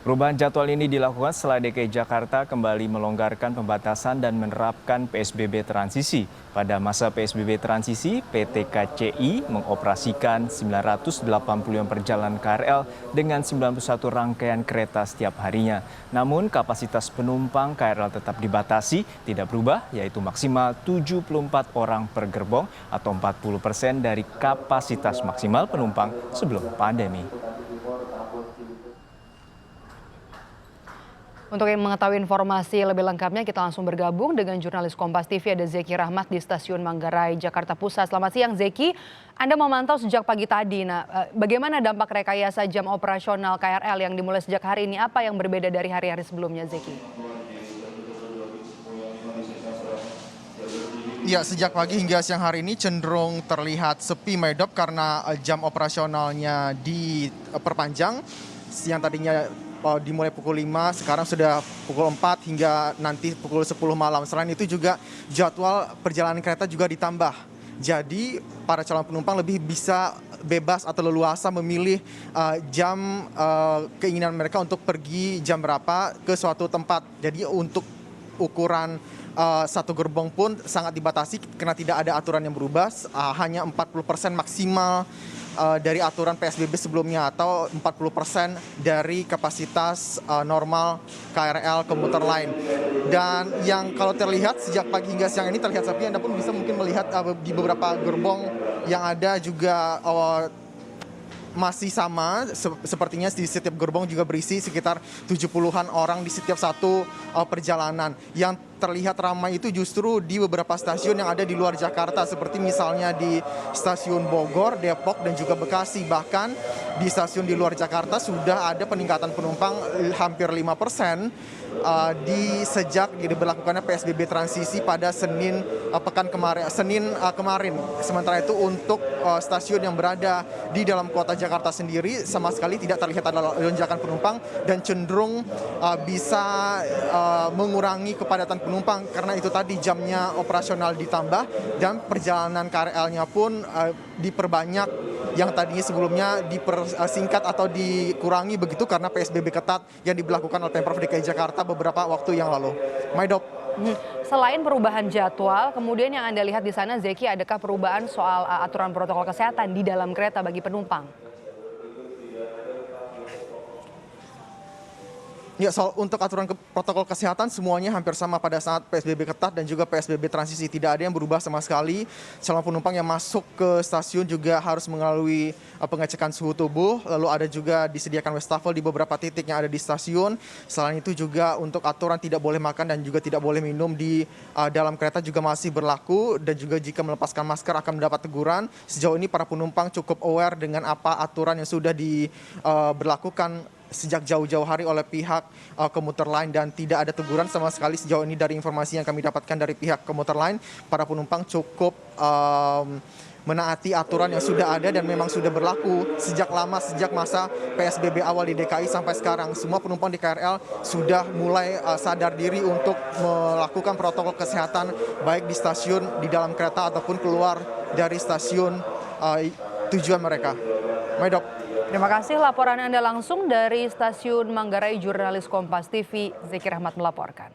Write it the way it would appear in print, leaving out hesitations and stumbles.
Perubahan jadwal ini dilakukan setelah DKI Jakarta kembali melonggarkan pembatasan dan menerapkan PSBB transisi. Pada masa PSBB transisi, PT KCI mengoperasikan 980 perjalanan KRL dengan 91 rangkaian kereta setiap harinya. Namun kapasitas penumpang KRL tetap dibatasi, tidak berubah, yaitu maksimal 74 orang per gerbong atau 40% dari kapasitas maksimal penumpang sebelum pandemi. Untuk mengetahui informasi lebih lengkapnya, kita langsung bergabung dengan jurnalis Kompas TV, ada Zeki Rahmat di Stasiun Manggarai, Jakarta Pusat. Selamat siang, Zeki. Anda memantau sejak pagi tadi. Bagaimana dampak rekayasa jam operasional KRL yang dimulai sejak hari ini? Apa yang berbeda dari hari-hari sebelumnya, Zeki? Ya, sejak pagi hingga siang hari ini cenderung terlihat sepi Maidop karena jam operasionalnya diperpanjang. Yang tadinya dimulai pukul 5, sekarang sudah pukul 4 hingga nanti pukul 10 malam. Selain itu juga jadwal perjalanan kereta juga ditambah. Jadi para calon penumpang lebih bisa bebas atau leluasa memilih jam keinginan mereka untuk pergi jam berapa ke suatu tempat. Jadi untuk ukuran satu gerbong pun sangat dibatasi karena tidak ada aturan yang berubah, hanya 40% maksimal dari aturan PSBB sebelumnya atau 40% dari kapasitas normal KRL komuter lain. Dan yang kalau terlihat sejak pagi hingga siang ini terlihat sepi, Anda pun bisa mungkin melihat di beberapa gerbong yang ada juga masih sama, sepertinya di setiap gerbong juga berisi sekitar 70-an orang di setiap satu perjalanan. Yang terlihat ramai itu justru di beberapa stasiun yang ada di luar Jakarta, seperti misalnya di stasiun Bogor, Depok, dan juga Bekasi. Bahkan di stasiun di luar Jakarta sudah ada peningkatan penumpang hampir 5% sejak diberlakukannya PSBB transisi pada Senin kemarin. Sementara itu untuk stasiun yang berada di dalam kota Jakarta sendiri sama sekali tidak terlihat ada lonjakan penumpang dan cenderung bisa mengurangi kepadatan penumpang karena itu tadi jamnya operasional ditambah dan perjalanan KRL-nya pun diperbanyak yang tadinya sebelumnya dipersingkat atau dikurangi begitu karena PSBB ketat yang diberlakukan oleh Pemprov DKI Jakarta beberapa waktu yang lalu. Maidop. Selain perubahan jadwal, kemudian yang Anda lihat di sana, Zeki, adakah perubahan soal aturan protokol kesehatan di dalam kereta bagi penumpang? Ya, untuk aturan protokol kesehatan semuanya hampir sama pada saat PSBB ketat dan juga PSBB transisi. Tidak ada yang berubah sama sekali. Calon penumpang yang masuk ke stasiun juga harus melalui pengecekan suhu tubuh. Lalu ada juga disediakan wastafel di beberapa titik yang ada di stasiun. Selain itu juga untuk aturan tidak boleh makan dan juga tidak boleh minum di dalam kereta juga masih berlaku. Dan juga jika melepaskan masker akan mendapat teguran. Sejauh ini para penumpang cukup aware dengan apa aturan yang sudah diberlakukan sejak jauh-jauh hari oleh pihak komuter lain dan tidak ada teguran sama sekali sejauh ini dari informasi yang kami dapatkan dari pihak komuter lain. Para penumpang cukup menaati aturan yang sudah ada dan memang sudah berlaku sejak lama, sejak masa PSBB awal di DKI sampai sekarang. Semua penumpang di KRL sudah mulai sadar diri untuk melakukan protokol kesehatan baik di stasiun, di dalam kereta ataupun keluar dari stasiun tujuan mereka. Maidop. Terima kasih laporan Anda langsung dari Stasiun Manggarai, jurnalis Kompas TV, Zeki Rahmat melaporkan.